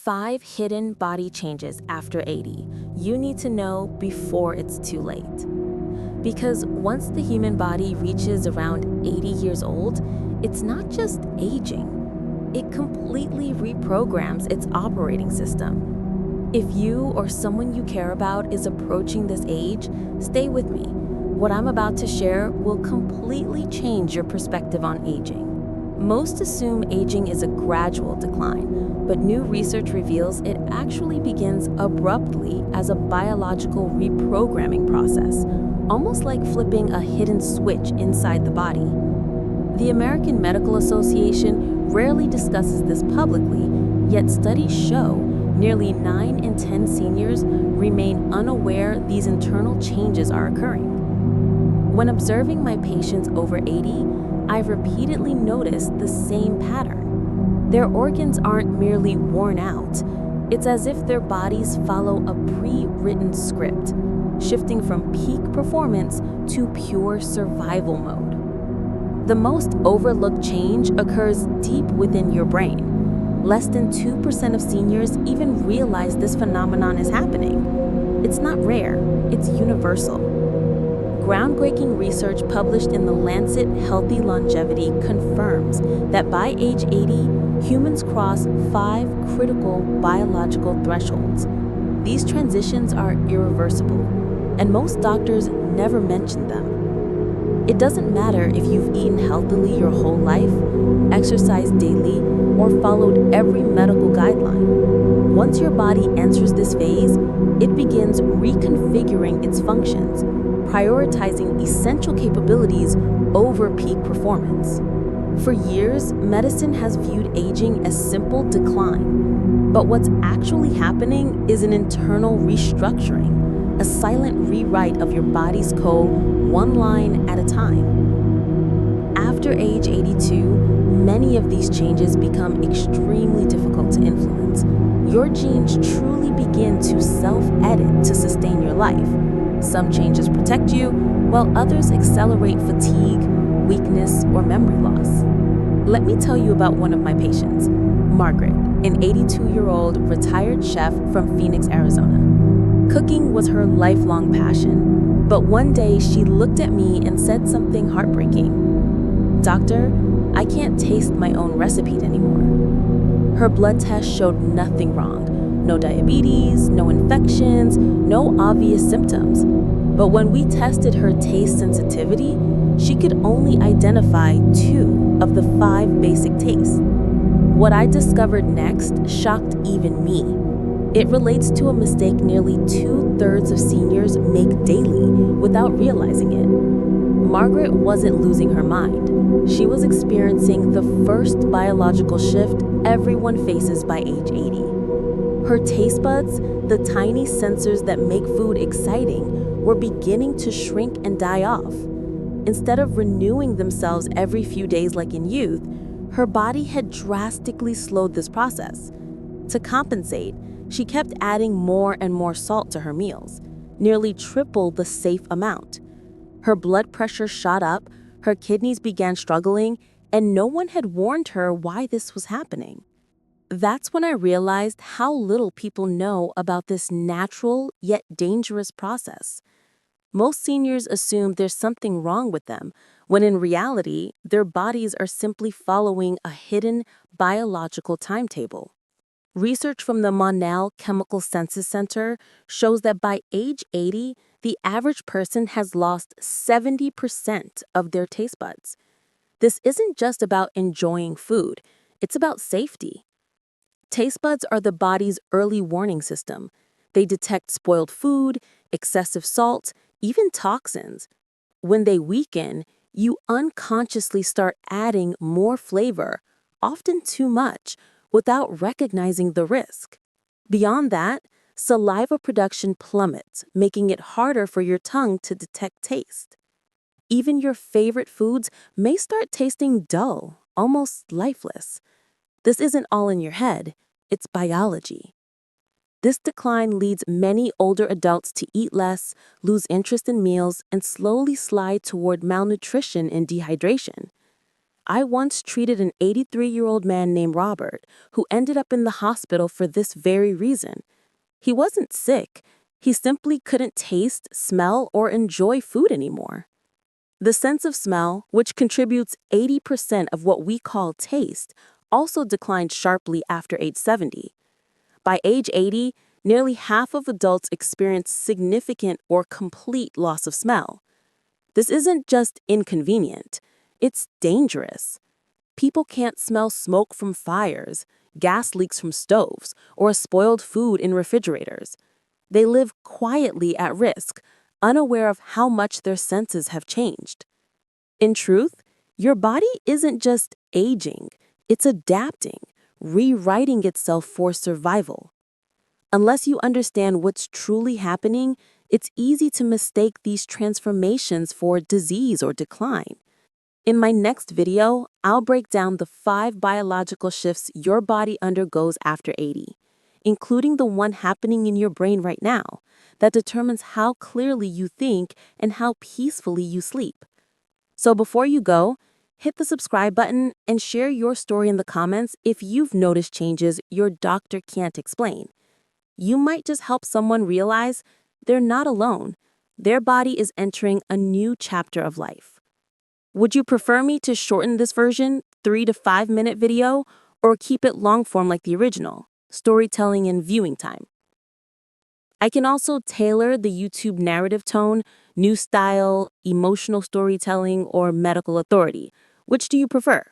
5 hidden body changes after 80 you need to know before it's too late. Because once the human body reaches around 80 years old, it's not just aging, it completely reprograms its operating system. If you or someone you care about is approaching this age, stay with me. What I'm about to share will completely change your perspective on aging. Most assume aging is a gradual decline, but new research reveals it actually begins abruptly as a biological reprogramming process, almost like flipping a hidden switch inside the body. The American Medical Association rarely discusses this publicly, yet studies show nearly 9 in 10 seniors remain unaware these internal changes are occurring. When observing my patients over 80, I've repeatedly noticed the same pattern. Their organs aren't merely worn out. It's as if their bodies follow a pre-written script, shifting from peak performance to pure survival mode. The most overlooked change occurs deep within your brain. Less than 2% of seniors even realize this phenomenon is happening. It's not rare, it's universal. Groundbreaking research published in the Lancet Healthy Longevity confirms that by age 80, humans cross 5 critical biological thresholds. These transitions are irreversible, and most doctors never mention them. It doesn't matter if you've eaten healthily your whole life, exercised daily, or followed every medical guideline. Once your body enters this phase, it begins reconfiguring its functions, prioritizing essential capabilities over peak performance. For years, medicine has viewed aging as simple decline, but what's actually happening is an internal restructuring, a silent rewrite of your body's code, one line at a time. After age 82, many of these changes become extremely difficult to influence. Your genes truly begin to self-edit to sustain your life. Some changes protect you, while others accelerate fatigue, weakness, or memory loss. Let me tell you about one of my patients, Margaret, an 82-year-old retired chef from Phoenix, Arizona. Cooking was her lifelong passion, but one day she looked at me and said something heartbreaking. "Doctor, I can't taste my own recipe anymore." Her blood test showed nothing wrong. No diabetes, no infections, no obvious symptoms. But when we tested her taste sensitivity, she could only identify 2 of the 5 basic tastes. What I discovered next shocked even me. It relates to a mistake nearly 2/3 of seniors make daily without realizing it. Margaret wasn't losing her mind. She was experiencing the first biological shift everyone faces by age 80. Her taste buds, the tiny sensors that make food exciting, were beginning to shrink and die off. Instead of renewing themselves every few days like in youth, her body had drastically slowed this process. To compensate, she kept adding more and more salt to her meals, nearly triple the safe amount. Her blood pressure shot up, her kidneys began struggling, and no one had warned her why this was happening. That's when I realized how little people know about this natural yet dangerous process. Most seniors assume there's something wrong with them, when in reality, their bodies are simply following a hidden biological timetable. Research from the Monell Chemical Senses Center shows that by age 80, the average person has lost 70% of their taste buds. This isn't just about enjoying food, it's about safety. Taste buds are the body's early warning system. They detect spoiled food, excessive salt, even toxins. When they weaken, you unconsciously start adding more flavor, often too much, without recognizing the risk. Beyond that, saliva production plummets, making it harder for your tongue to detect taste. Even your favorite foods may start tasting dull, almost lifeless. This isn't all in your head, it's biology. This decline leads many older adults to eat less, lose interest in meals, and slowly slide toward malnutrition and dehydration. I once treated an 83-year-old man named Robert who ended up in the hospital for this very reason. He wasn't sick, he simply couldn't taste, smell, or enjoy food anymore. The sense of smell, which contributes 80% of what we call taste, also declined sharply after age 70. By age 80, nearly half of adults experience significant or complete loss of smell. This isn't just inconvenient, it's dangerous. People can't smell smoke from fires, gas leaks from stoves, or spoiled food in refrigerators. They live quietly at risk, unaware of how much their senses have changed. In truth, your body isn't just aging, it's adapting, rewriting itself for survival. Unless you understand what's truly happening, it's easy to mistake these transformations for disease or decline. In my next video, I'll break down the 5 biological shifts your body undergoes after 80, including the one happening in your brain right now that determines how clearly you think and how peacefully you sleep. So before you go, hit the subscribe button and share your story in the comments if you've noticed changes your doctor can't explain. You might just help someone realize they're not alone. Their body is entering a new chapter of life. Would you prefer me to shorten this version, 3 to 5 minute video, or keep it long form like the original, storytelling and viewing time? I can also tailor the YouTube narrative tone, new style, emotional storytelling, or medical authority. Which do you prefer?